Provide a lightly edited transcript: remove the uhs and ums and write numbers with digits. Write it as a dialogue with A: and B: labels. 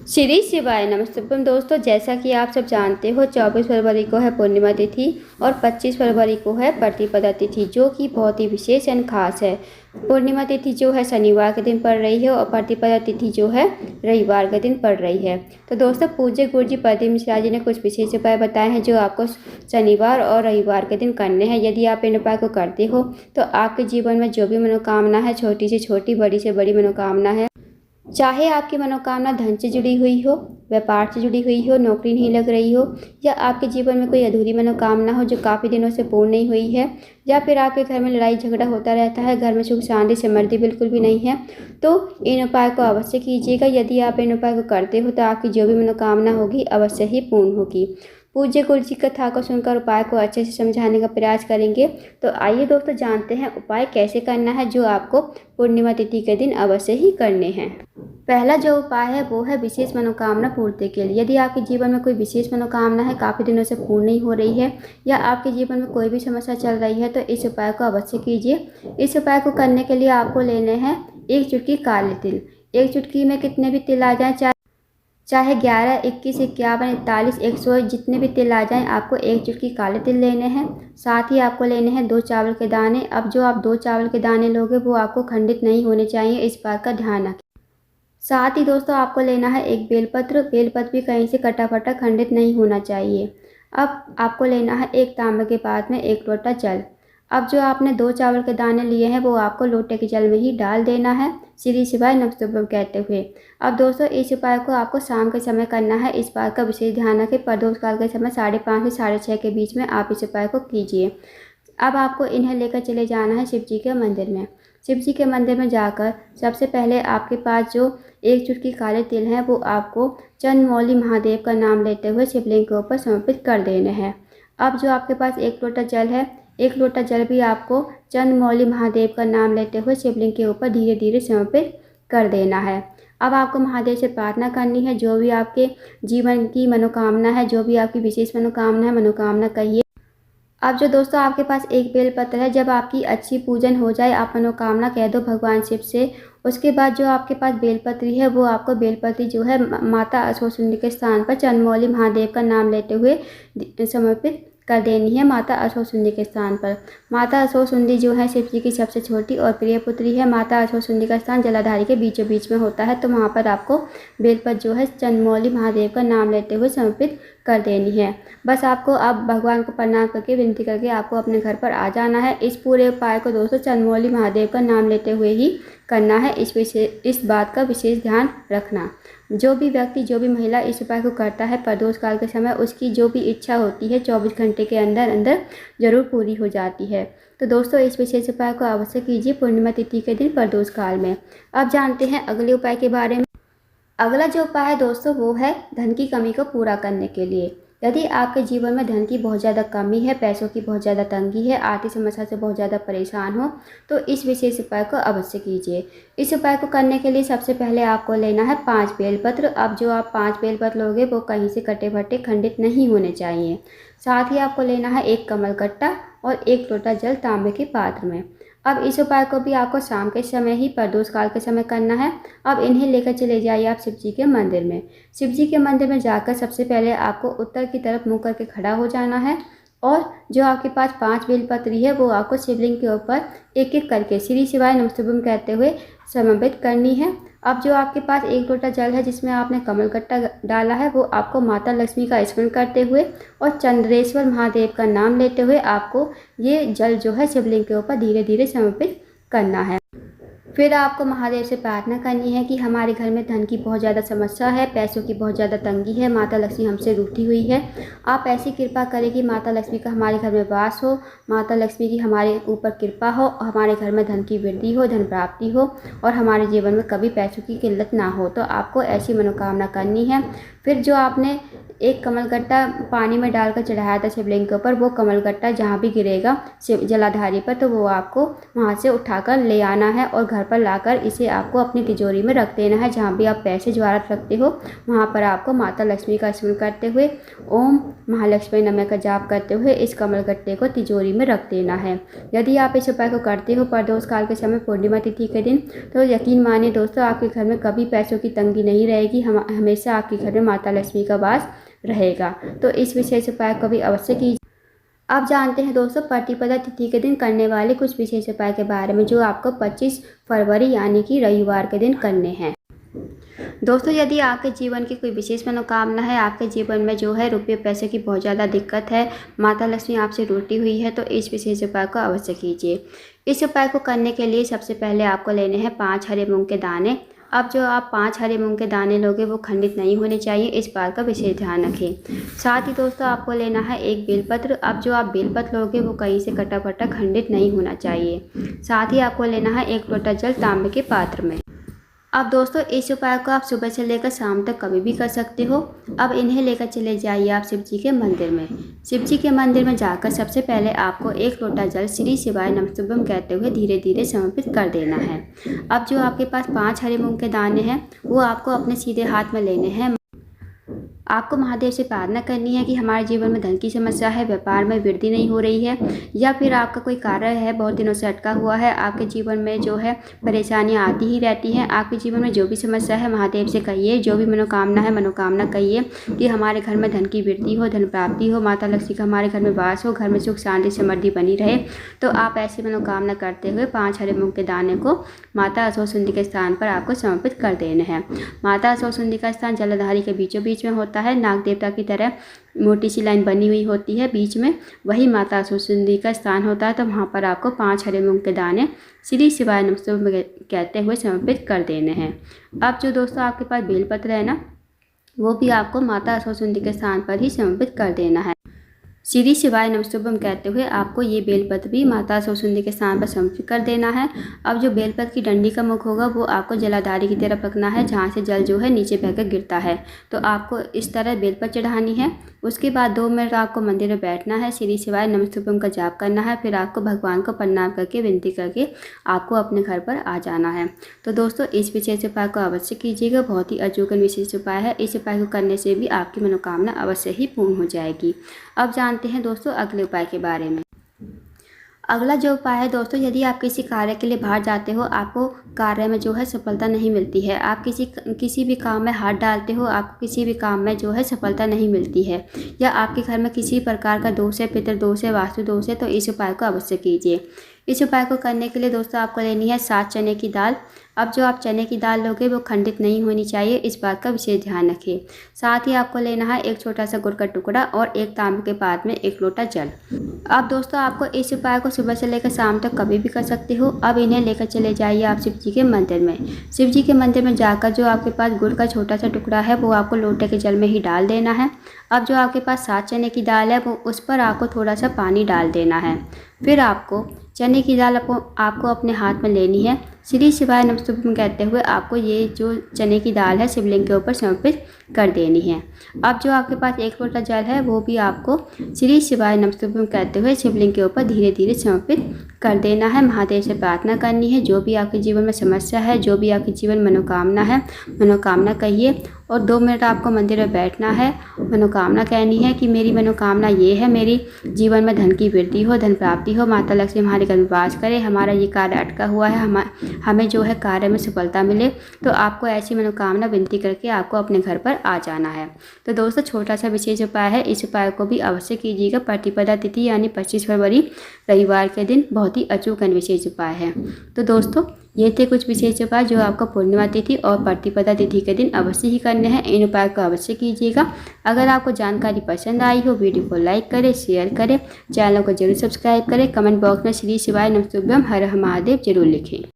A: श्री शिवाय नमस्तुभ्यम दोस्तों, जैसा कि आप सब जानते हो 24 फरवरी को है पूर्णिमा तिथि और 25 फरवरी को है प्रतिपदा तिथि, जो कि बहुत ही विशेष एंड खास है। पूर्णिमा तिथि जो है शनिवार के दिन पड़ रही है और प्रतिपदा तिथि जो है रविवार के दिन पड़ रही है। तो दोस्तों, पूज्य गुरु जी प्रदीप मिश्रा जी ने कुछ विशेष उपाय बताए हैं जो आपको शनिवार और रविवार के दिन करने हैं। यदि आप इन उपाय को करते हो तो आपके जीवन में जो भी मनोकामना है, छोटी से छोटी, बड़ी से बड़ी मनोकामना है, चाहे आपकी मनोकामना धन से जुड़ी हुई हो, व्यापार से जुड़ी हुई हो, नौकरी नहीं लग रही हो, या आपके जीवन में कोई अधूरी मनोकामना हो जो काफ़ी दिनों से पूर्ण नहीं हुई है, या फिर आपके घर में लड़ाई झगड़ा होता रहता है, घर में सुख शांति समृद्धि बिल्कुल भी नहीं है, तो इन उपाय को अवश्य कीजिएगा। यदि आप इन उपाय को करते हो तो आपकी जो भी मनोकामना होगी अवश्य ही पूर्ण होगी। पूज्य गुरु जी कथा को सुनकर उपाय को अच्छे से समझाने का प्रयास करेंगे। तो आइए दोस्तों, जानते हैं उपाय कैसे करना है जो आपको पूर्णिमा तिथि के दिन अवश्य ही करने हैं। पहला जो उपाय है वो है विशेष मनोकामना पूर्ति के लिए। यदि आपके जीवन में कोई विशेष मनोकामना है, काफ़ी दिनों से पूर्ण नहीं हो रही है, या आपके जीवन में कोई भी समस्या चल रही है, तो इस उपाय को अवश्य कीजिए। इस उपाय को करने के लिए आपको लेने हैं 1 चुटकी काले तिल। 1 चुटकी में कितने भी तिल आ जाएँ, चाहे 11, 21, 51, 41, 100 जितने भी तिल आ जाएं, आपको 1 चुटकी काले तिल लेने हैं। साथ ही आपको लेने हैं 2 चावल के दाने। अब जो आप 2 चावल के दाने लोगे वो आपको खंडित नहीं होने चाहिए, इस बात का ध्यान रखें। साथ ही दोस्तों, आपको लेना है एक बेलपत्र। बेलपत्र भी कहीं से कटा फटा खंडित नहीं होना चाहिए। अब आपको लेना है एक तांबे के पात्र में 1 लोटा जल। अब जो आपने 2 चावल के दाने लिए हैं वो आपको लोटे के जल में ही डाल देना है, श्री शिवाय नमस्तुभ्यम कहते हुए। अब दोस्तों, इस उपाय को आपको शाम के समय करना है, इस बात का विशेष ध्यान रखें। प्रदोष काल के समय 5:30 से 6:30 के बीच में आप इस उपाय को कीजिए। अब आपको इन्हें लेकर चले जाना है शिव जी के मंदिर में। शिव जी के मंदिर में जाकर सबसे पहले आपके पास जो 1 चुटकी काले तिल हैं वो आपको चंद्रमौली महादेव का नाम लेते हुए शिवलिंग के ऊपर समर्पित कर देने हैं। अब जो आपके पास 1 लोटा जल है, 1 लोटा जल भी आपको चंद्रमौली महादेव का नाम लेते हुए शिवलिंग के ऊपर धीरे धीरे समर्पित कर देना है। अब आपको महादेव से प्रार्थना करनी है, जो भी आपके जीवन की मनोकामना है, जो भी आपकी विशेष मनोकामना है, मनोकामना कहिए। अब जो दोस्तों आपके पास एक बेलपत्र है, जब आपकी अच्छी पूजन हो जाए, आप मनोकामना कह दो भगवान शिव से। उसके बाद जो आपके पास बेलपत्री है वो आपको बेलपत्री जो है माता अशोकसुंदरी के स्थान पर चंद्रमौली महादेव का नाम लेते हुए समर्पित कर देनी है, माता अशोकसुंदरी के स्थान पर। माता अशोकसुंदरी जो है शिव जी की सबसे छोटी और प्रिय पुत्री है। माता अशोकसुंदरी का स्थान जलाधारी के बीचों बीच में होता है, तो वहाँ पर आपको बेलपत्र जो है चंद्रमौली महादेव का नाम लेते हुए समर्पित कर देनी है। बस आपको अब भगवान को प्रणाम करके विनती करके आपको अपने घर पर आ जाना है। इस पूरे उपाय को दोस्तों चंद्रमौली महादेव का नाम लेते हुए ही करना है, इस बात का विशेष ध्यान रखना। जो भी व्यक्ति, जो भी महिला इस उपाय को करता है प्रदोष काल के समय, उसकी जो भी इच्छा होती है 24 घंटे के अंदर अंदर जरूर पूरी हो जाती है। तो दोस्तों, इस विशेष उपाय को अवश्य कीजिए पूर्णिमा तिथि के दिन प्रदोष काल में। अब जानते हैं अगले उपाय के बारे में। अगला जो उपाय है दोस्तों वो है धन की कमी को पूरा करने के लिए। यदि आपके जीवन में धन की बहुत ज़्यादा कमी है, पैसों की बहुत ज़्यादा तंगी है, आर्थिक समस्या से बहुत ज़्यादा परेशान हो, तो इस विशेष उपाय को अवश्य कीजिए। इस उपाय को करने के लिए सबसे पहले आपको लेना है 5 बेलपत्र। अब जो आप 5 बेलपत्र लोगे वो कहीं से कटे फटे खंडित नहीं होने चाहिए। साथ ही आपको लेना है 1 कमल कट्टा और 1 लोटा जल तांबे के पात्र में। अब इस उपाय को भी आपको शाम के समय ही प्रदोष काल के समय करना है। अब इन्हें लेकर चले जाइए आप शिव जी के मंदिर में। शिव जी के मंदिर में जाकर सबसे पहले आपको उत्तर की तरफ मुँह करके खड़ा हो जाना है, और जो आपके पास 5 बेलपत्री है वो आपको शिवलिंग के ऊपर एक एक करके श्री शिवाय नमस्तुभ्यम कहते हुए समर्पित करनी है। अब जो आपके पास 1 लोटा जल है जिसमें आपने कमल कट्टा डाला है, वो आपको माता लक्ष्मी का स्मरण करते हुए और चंद्रेश्वर महादेव का नाम लेते हुए आपको ये जल जो है शिवलिंग के ऊपर धीरे धीरे समर्पित करना है। फिर आपको महादेव से प्रार्थना करनी है कि हमारे घर में धन की बहुत ज़्यादा समस्या है, पैसों की बहुत ज़्यादा तंगी है, माता लक्ष्मी हमसे रूठी हुई है। आप ऐसी कृपा करें कि माता लक्ष्मी का हमारे घर में वास हो, माता लक्ष्मी की हमारे ऊपर कृपा हो, हमारे घर में धन की वृद्धि हो, धन प्राप्ति हो, और हमारे जीवन में कभी पैसों की किल्लत ना हो। तो आपको ऐसी मनोकामना करनी है। फिर जो आपने एक कमलगट्टा पानी में डालकर चढ़ाया था शिवलिंग के ऊपर, वो कमलगट्टा जहाँ भी गिरेगा शिव जलाधारी पर, तो वो आपको वहाँ से उठाकर ले आना है और घर पर लाकर इसे आपको अपनी तिजोरी में रख देना है। जहाँ भी आप पैसे ज्वारत रखते हो वहाँ पर आपको माता लक्ष्मी का स्मरण करते हुए ओम महालक्ष्मी नमः का जाप करते हुए इस कमलगट्टे को तिजोरी में रख देना है। यदि आप इस उपाय को करते हो प्रदोष काल के समय पूर्णिमा तिथि के दिन, तो यकीन मानिए दोस्तों, आपके घर में कभी पैसों की तंगी नहीं रहेगी। हमेशा आपके घर में माता लक्ष्मी का वास रहेगा। तो इस विशेष उपाय को भी अवश्य कीजिए। अब जानते हैं दोस्तों प्रतिपदा तिथि के दिन करने वाले कुछ विशेष उपाय के बारे में, जो आपको 25 फरवरी यानी कि रविवार के दिन करने हैं। दोस्तों, यदि आपके जीवन की कोई विशेष मनोकामना है, आपके जीवन में जो है रुपये पैसे की बहुत ज़्यादा दिक्कत है, माता लक्ष्मी आपसे रूठी हुई है, तो इस विशेष उपाय को अवश्य कीजिए। इस उपाय को करने के लिए सबसे पहले आपको लेने हैं 5 हरे मूंग के दाने। अब जो आप 5 हरे मूंग के दाने लोगे वो खंडित नहीं होने चाहिए, इस बात का विशेष ध्यान रखें। साथ ही दोस्तों आपको लेना है एक बेलपत्र। अब जो आप बेलपत्र लोगे वो कहीं से कटा फटा खंडित नहीं होना चाहिए। साथ ही आपको लेना है 1 लोटा जल तांबे के पात्र में। अब दोस्तों इस उपाय को आप सुबह से लेकर शाम तक कभी भी कर सकते हो। अब इन्हें लेकर चले जाइए आप शिव जी के मंदिर में। शिव जी के मंदिर में जाकर सबसे पहले आपको 1 लोटा जल श्री शिवाय नमस्तुभ्यम कहते हुए धीरे धीरे समर्पित कर देना है। अब जो आपके पास 5 हरे मूंग के दाने हैं वो आपको अपने सीधे हाथ में लेने हैं। आपको महादेव से प्रार्थना करनी है कि हमारे जीवन में धन की समस्या है, व्यापार में वृद्धि नहीं हो रही है, या फिर आपका कोई कार्य है बहुत दिनों से अटका हुआ है, आपके जीवन में जो है परेशानियां आती ही रहती हैं। आपके जीवन में जो भी समस्या है महादेव से कहिए, जो भी मनोकामना है मनोकामना कहिए कि हमारे घर में धन की वृद्धि हो, धन प्राप्ति हो, माता लक्ष्मी का हमारे घर में वास हो, घर में सुख शांति समृद्धि बनी रहे। तो आप ऐसी मनोकामना करते हुए 5 हरे मूंग के दाने को माता असोसुंदी के स्थान पर आपको समर्पित कर देना है। माता असोसुंदी का स्थान जलधारी के बीचों बीच में होता है। नाग देवता की तरह मोटी सी लाइन बनी हुई होती है बीच में, वही माता असोसुंदी का स्थान होता है। तो वहाँ पर आपको 5 हरे मूंग के दाने श्री शिवाय नमस्तुभ्यम कहते हुए समर्पित कर देने हैं। अब जो दोस्तों आपके पास बेलपत्र है ना, वो भी आपको माता असोसुंदी के स्थान पर ही समर्पित कर देना है। श्री शिवाय नमस्तुभ्यम कहते हुए आपको ये बेलपत्र भी माता असोसुंदी के स्थान पर समर्पित कर देना है। अब जो बेलपत्र की डंडी का मुख होगा वो आपको जलाधारी की तरफ रखना है, जहाँ से जल जो है नीचे बहकर गिरता है। तो आपको इस तरह बेलपत्र चढ़ानी है। उसके बाद 2 मिनट आपको मंदिर में बैठना है, श्री शिवाय नमस्तुभ्यम का जाप करना है। फिर आपको भगवान को प्रणाम करके विनती करके आपको अपने घर पर आ जाना है। तो दोस्तों इस विशेष उपाय को अवश्य कीजिएगा, बहुत ही अचूक विशेष उपाय है। इस उपाय को करने से भी आपकी मनोकामना अवश्य ही पूर्ण हो जाएगी। अब जानते हैं दोस्तों अगले उपाय के बारे में। अगला जो उपाय है दोस्तों, यदि आप किसी कार्य के लिए बाहर जाते हो, आपको कार्य में जो है सफलता नहीं मिलती है, आप किसी भी काम में हाथ डालते हो, आपको किसी भी काम में जो है सफलता नहीं मिलती है, या आपके घर में किसी प्रकार का दोष है, पितृदोष है, वास्तु दोष है, तो इस उपाय को अवश्य कीजिए। इस उपाय को करने के लिए दोस्तों आपको लेनी है 7 चने की दाल। अब जो आप चने की दाल लोगे वो खंडित नहीं होनी चाहिए, इस बात का विशेष ध्यान रखें। साथ ही आपको लेना है 1 छोटा सा गुड़ का टुकड़ा और 1 तांबे के पात्र में 1 लोटा जल। अब दोस्तों आपको इस उपाय को सुबह से लेकर शाम तक कभी भी कर सकते हो। अब इन्हें लेकर चले जाइए आप शिव जी के मंदिर में। शिव जी के मंदिर में जाकर जो आपके पास गुड़ का छोटा सा टुकड़ा है वो आपको लोटे के जल में ही डाल देना है। अब जो आपके पास 7 चने की दाल है वो उस पर आपको थोड़ा सा पानी डाल देना है। फिर आपको चने की दाल आपको अपने हाथ में लेनी है। श्री शिवाय नमस्तुभ्यम कहते हुए आपको ये जो चने की दाल है शिवलिंग के ऊपर समर्पित कर देनी है। अब जो आपके पास 1 लोटा जल है वो भी आपको श्री शिवाय नमस्तुभ्यम कहते हुए शिवलिंग के ऊपर धीरे धीरे समर्पित कर देना है। महादेव से प्रार्थना करनी है, जो भी आपके जीवन में समस्या है, जो भी आपके जीवन मनोकामना है, मनोकामना कहिए और 2 मिनट आपको मंदिर में बैठना है। मनोकामना कहनी है कि मेरी मनोकामना ये है, मेरी जीवन में धन की वृद्धि हो, धन प्राप्ति हो, माता लक्ष्मी हमारे घर में वास करे, हमारा ये कार्य अटका हुआ है, हमें जो है कार्य में सफलता मिले। तो आपको ऐसी मनोकामना विनती करके आपको अपने घर पर आ जाना है। तो दोस्तों छोटा सा विशेष उपाय है, इस उपाय को भी अवश्य कीजिएगा। प्रतिपदा तिथि यानी 25 फरवरी रविवार के दिन बहुत ही अचूक विशेष उपाय है। तो दोस्तों ये थे कुछ विशेष उपाय जो आपको पूर्णिमा तिथि और प्रतिपदा तिथि के दिन अवश्य ही करने हैं। इन उपाय को अवश्य कीजिएगा। अगर आपको जानकारी पसंद आई हो वीडियो को लाइक करें, शेयर करें, चैनल को जरूर सब्सक्राइब करें, कमेंट बॉक्स में श्री शिवाय नमस्तुभ्यम हर हर महादेव जरूर लिखें।